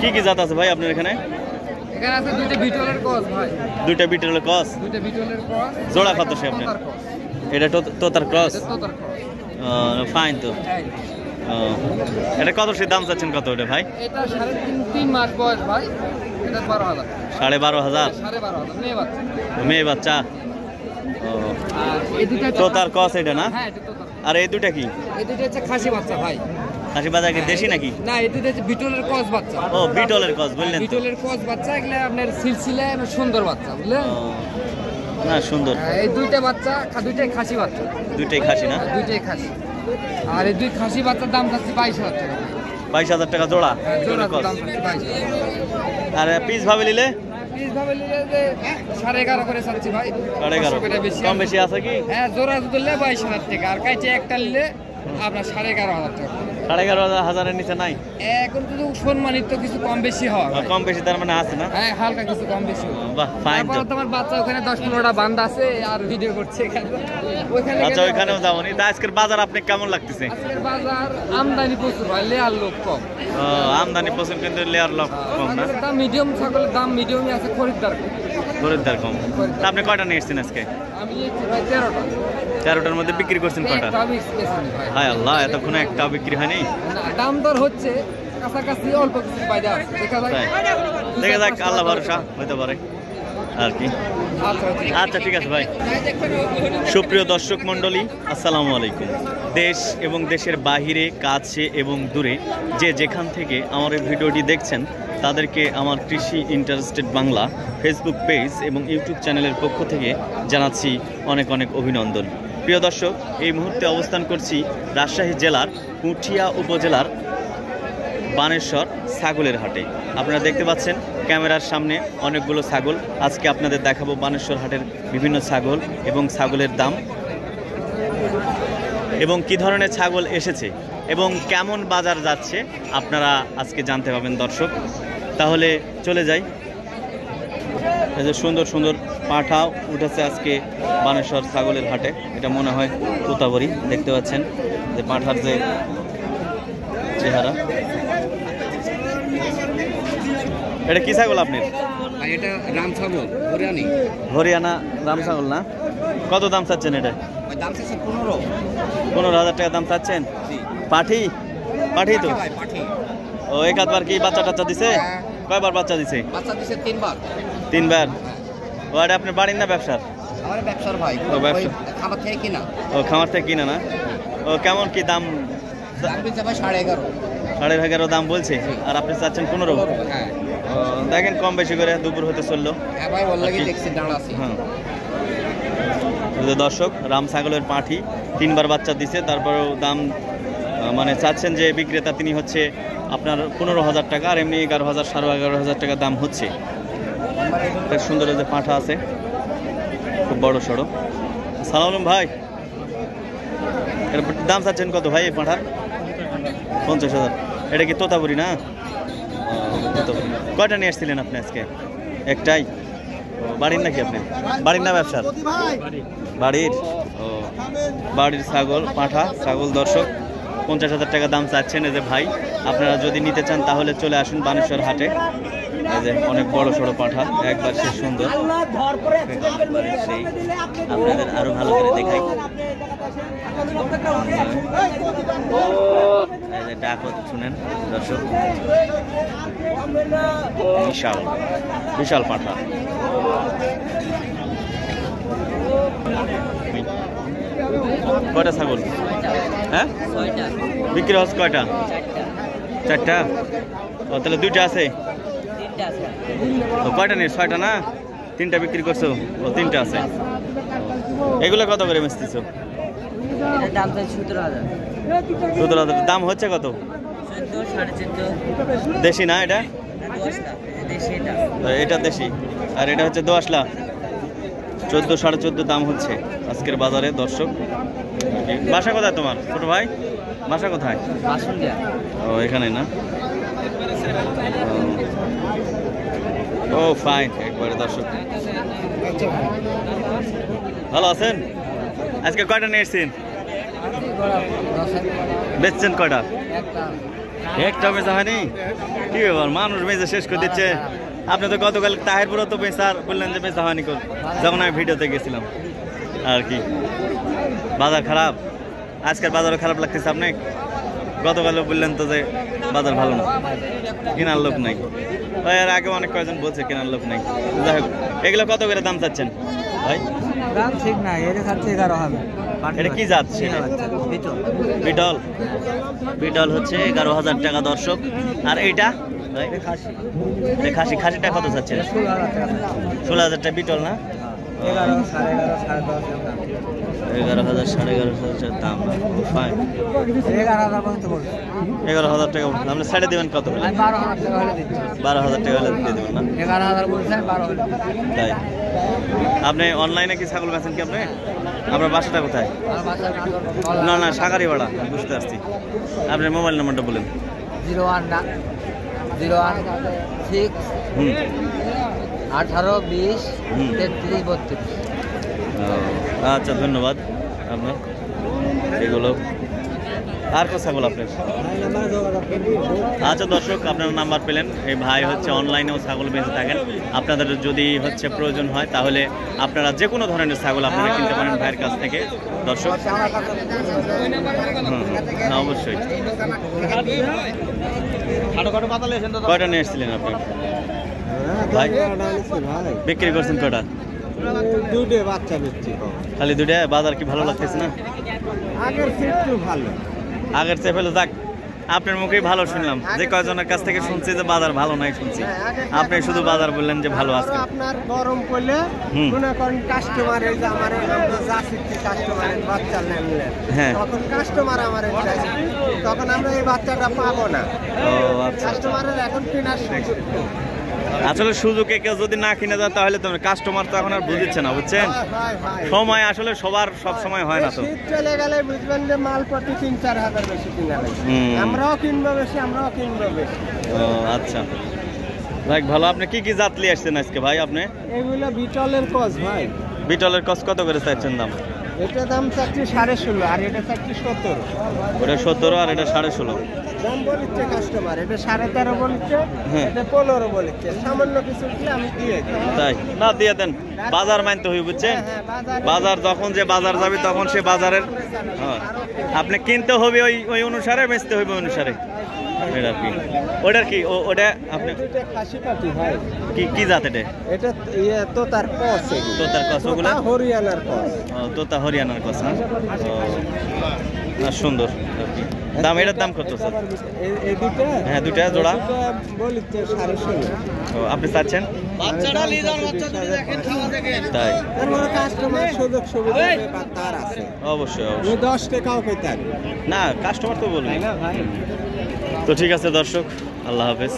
কি কি জাত আছে ভাই আপনার এখানে? এখানে আছে দুইটা বিটলের ক্রস ভাই। দুইটা বিটলের ক্রস? দুইটা বিটলের ক্রস। জোড়া কত সে আপনার? এটা তোতার ক্রস? তোতার ক্রস। ফাইন তো। এটা কত সে দাম চাচ্ছেন কত ওটা ভাই? এটা 3.5 মাস বয়স ভাই। এটা 12,000। 12,500? 12,500 মেয়ে বাচ্চা। মেয়ে বাচ্চা। আর এই দুইটা তোতার ক্রস এটা না? হ্যাঁ এটা তোতার। আর এই দুইটা কি? এই দুইটা হচ্ছে খাসি বাচ্চা ভাই। খাসি বাচ্চা কি দেশি নাকি? না এই দুইটা হচ্ছে বিটলের ক্রস বাচ্চা। ও বিটলের ক্রস বললেন তো। বিটলের ক্রস বাচ্চা এগুলা আপনার সিলসিলা সুন্দর বাচ্চা বুঝলেন? না সুন্দর। এই দুইটা বাচ্চা দুইটাই খাসি বাচ্চা। দুইটাই খাসি না? দুইটাই খাসি। আর এই দুই খাসি বাচ্চার দাম যাচ্ছে 22,000 টাকা। 22,000 টাকা জোড়া? জোড়া দাম যাচ্ছে 22,000। আর পিস ভাবে নিলে? পিস ভাবে নিলে যে 11.5 করে চাচ্ছি ভাই। 11.5 কম বেশি আছে কি? হ্যাঁ জোড়া দিলে 22,000 টাকা আর কাইটে একটা নিলে আপনার 11.5 টাকা। 11.5 নিচে নাই? এখন তো সম্মানিত কিছু কম বেশি হয়। কম বেশি তার মানে আছে না? হ্যাঁ হালকা কিছু কম বেশি। বাহ ফাইন তো। তোমার বাচ্চা ওখানে 10-15টা বান্ধা আছে আর ভিডিও করছে এখানে। আচ্ছা ওইখানেও যাবনি। তা আজকের বাজার আপনি কেমন লাগতেছে? আজকের বাজার আমদানি প্রচুর ভাই, লেয়ার লোক কম। আমদানি প্রচুর কিন্তু লেয়ার লোক কম না? দাম মিডিয়াম, ছাগলের দাম মিডিয়ামই আছে, খরিদ্দার কম। তা আপনি কয়টা নিয়ে এসেছেন আজকে? আমি ভাই 13টা। 13টার মধ্যে বিক্রি করছেন কয়টা? হায় আল্লাহ, এতক্ষণে একটাও বিক্রি হয়নি? দাম দর হচ্ছে কাছাকাছি, অল্প কিছু বাইরে আছে। দেখা যাক, আল্লাহ ভরসা হতে পারে আর কি। আচ্ছা ঠিক আছে ভাই। সুপ্রিয় দর্শক মণ্ডলী, আসসালামু আলাইকুম। দেশ এবং দেশের বাহিরে, কাছে এবং দূরে যে যেখান থেকে আমার এই ভিডিওটি দেখছেন তাদেরকে আমার কৃষি ইন্টারেস্টেড বাংলা ফেসবুক পেজ এবং ইউটিউব চ্যানেলের পক্ষ থেকে জানাচ্ছি অনেক অনেক অভিনন্দন। প্রিয় দর্শক, এই মুহূর্তে অবস্থান করছি রাজশাহী জেলার পুঠিয়া উপজেলার বানেশ্বর ছাগলের হাটে। আপনারা দেখতে পাচ্ছেন ক্যামেরার সামনে অনেকগুলো ছাগল। আজকে আপনাদের দেখাবো বানেশ্বর হাটের বিভিন্ন ছাগল এবং ছাগলের দাম এবং কি ধরনের ছাগল এসেছে এবং কেমন বাজার যাচ্ছে আপনারা আজকে জানতে পাবেন দর্শক। তাহলে চলে যাই। এই যে সুন্দর সুন্দর পাঁঠাও উঠেছে আজকে বানেশ্বর ছাগলের হাটে। এটা মনে হয় তোতাবড়ি। দেখতে পাচ্ছেন যে পাঁঠার যে চেহারা। এটা কি ছাগল আপনার? এটা রাম ছাগল, হরিয়ানা রাম ছাগল না? কত দাম চাচ্ছেন এটা? দাম চাচ্ছি 15,000 টাকা দাম চাচ্ছেন? পাঠি তো ও একবার কি বাচ্চা টাচ্চা দিছে? কয়বার বাচ্চা দিছে? বাচ্চা দিছে 3বার। 3বার? ও এটা আপনার বাড়ির না ব্যবসার? আমার ব্যবসার ভাই। ও ব্যবসা, খামার থেকে কিনা। ও খামার থেকে কিনা না? ও কেমন কি দাম? দাম দিচ্ছে ভাই 11.5। 11.5 দাম বলছে আর আপনি চাচ্ছেন 15? হ্যাঁ দেখেন কম বেশি করে, দুপুর হতে চললো। হ্যাঁ ভাই ওর দেখছি দাঁড়া আছে। হ্যাঁ দর্শক, রাম ছাগলের পাঠি 3বার বাচ্চা দিছে, তারপরেও দাম মানে চাচ্ছেন যে বিক্রেতা তিনি হচ্ছে আপনার 15,000 টাকা, আর এমনি 11,000 11,500 টাকা দাম হচ্ছে। সুন্দর যে পাঁঠা আছে, খুব বড় সড়ো। সালাম ভাই, এর দাম চাচ্ছেন কত ভাই এই পাঁঠার? 50,000। এটা কি তোতাপুরি না? কয়টা নিয়ে আসছিলেন আপনি আজকে? একটাই? বাড়ির নাকি আপনি? বাড়ির না ব্যবসার? বাড়ির। ও বাড়ির ছাগল, পাঁঠা ছাগল দর্শক 50,000 টাকা দাম চাচ্ছেন এই যে ভাই। আপনারা যদি নিতে চান তাহলে চলে আসুন বানেশ্বর হাটে। এই যে অনেক বড় সড়ো পাঁঠা, একবার সে সুন্দর। সেই আপনাদের আরো ভালো করে দেখাই। ডাক শুনেন দর্শক, বিশাল বিশাল পাঁঠা। কয়টা ছাগল? হ্যাঁ বিক্রি হচ্ছে কয়টা? 4টা? ও তাহলে 2টা আছে। কয়টা নিয়ে? 6টা না? 3টা বিক্রি করছো? ও 3টা আছে। এগুলো কত করে বেচতেছো? দাম 17,000। 17,000 দাম হচ্ছে কত? 14, 14.5। দেশি না এটা? এটা দেশি, আর এটা হচ্ছে দোআঁশলা। 14, 14.5 দাম হচ্ছে আজকের বাজারে দর্শক। বাসা কোথায় তোমার ছোট ভাই? বাসা কোথায়? ও এখানে না? ও ফাইন একবারে দর্শক। ভালো আছেন? আজকে কয়টা নিয়ে এসছেন? বেচছেন কয়টা? একটা বেচা হয়নি? কি ব্যাপার, মানুষ বেচে শেষ করে দিচ্ছে। আপনি তো গতকাল তাহিরপুরে তো বেচার বললেন যে বেচা হয়নি, যখন আমি ভিডিওতে গেছিলাম আর কি। বাজার খারাপ, আজকের বাজারও খারাপ লাগতেছে আপনি? গতকালও বললেন তো যে বাজার ভালো না, কেনার লোক নাই। এর আগে অনেক কয়েকজন বলছে কেনার লোক নাই। যাই হোক, এগুলো কত করে দাম চাচ্ছেন ভাই? দাম ঠিক নাই, এটা খাচ্ছে 11,000। এটা কি জাত? বিটল। বিটল হচ্ছে 11,000 টাকা দর্শক। আর এইটা খাসি, খাসিটা কত চাচ্ছেন? 16,000 টাকা বিটল না? 11,000 11,500 দাম। 11,000 টাকা আপনি ছেড়ে দেবেন কত হলে? 12,000 টাকা হলে দিয়ে দেবেন না? 11,000 বলছেন, 12,000। তাই আপনি অনলাইনে কি ছাগল বেচেন কি আপনি? আপনার বাসাটা কোথায়? না না, সাগারি ভাড়া, বুঝতে পারছি। আপনার মোবাইল নাম্বারটা বলেন। 016 18 20 33 32। আচ্ছা, ধন্যবাদ আপনার। এগুলো আর কোন ছাগল আপনার? আচ্ছা দর্শক, আপনার নাম্বার পেলেন। এই ভাই হচ্ছে অনলাইনেও ছাগল বেঁচে থাকেন। আপনাদের যদি হচ্ছে প্রয়োজন হয় তাহলে আপনারা যে কোনো ধরনের ছাগল আপনারা কিনতে পারেন ভাইয়ের কাছ থেকে দর্শক। হ্যাঁ অবশ্যই। কয়টা নিয়ে এসেছিলেন আপনি ভাই? বিক্রি করছেন কয়টা? দুটো বাচ্চা বিক্রি। খালি দুটো? বাজার কি ভালো লাগতেছে না? আগের চেয়ে একটু ভালো। আগের চেয়ে ফেলে যাক, আপনার মুখেই ভালো শুনলাম। যে কয়জনের কাছ থেকে শুনছি যে বাজার ভালো নাই শুনছি, আপনি শুধু বাজার বললেন যে ভালো আছে। আপনার গরম করলে মনে করেন কাস্টমার, এই যে আমার কাস্টমারের বাচ্চা নেন, হ্যাঁ, তখন কাস্টমার আমার তখন আমরা এই বাচ্চাটা পাবো না। ও আচ্ছা। কাস্টমারের এখন কেনার সুযোগ। আসলে সুযোগে কেউ যদি না কিনে যায় তাহলে তো কাস্টমার তো এখন আর বুঝছে না, বুঝছেন? সময় আসলে সবার সব সময় হয় না তো। শীত চলে গেলে বুঝবেন যে মাল প্রতি 3-4 হাজার বেশি কিনা লাগবে। আমরাও কিনবো বেশি, আমরাও কিনবো বেশি। ও আচ্ছা ভাই, ভালো। আপনি কি কি জাত নিয়ে আসছেন আজকে ভাই? আপনি এগুলো বিটলের কস ভাই। বিটলের কস কত করে চাইছেন দাম? এটা দাম চাচ্ছি 16.5, আর এটা চাচ্ছি 17। ওটা 17 আর এটা 16.5 দাম বলছে কাস্টমার। এটা 13.5 বলছে, এটা 15 বলছে। সামান্য কিছু দিলে আমি দিয়ে দিই। তাই না? দিয়ে দেন, বাজার মানতে হই, বুঝছেন? বাজার যখন যে বাজার যাবে তখন সে বাজারের আপনি কিনতে হবে ওই অনুসারে, বেচতে হবে অনুসারে। এটা কি ওটার কি ওটা আপনি খাসি পাটি ভাই? কি জাত এটা? এটা তোতার কস। তোতার কস? ওগুলো হরিয়ানার কস। তোতা হরিয়ানার কস না? সুন্দর। দাম, এটার দাম কত স্যার? এই দুটো? হ্যাঁ, দুটা জোড়া বলিতে 16.5। ও আপনি চাচ্ছেন? তাই কাস্টমার সুযোগ সুবিধা তার আছে। অবশ্যই অবশ্যই। 10 টাকাও পেতেন না, কাস্টমার তো বলবি না ভাই। তো ঠিক আছে দর্শক, আল্লাহ হাফেজ।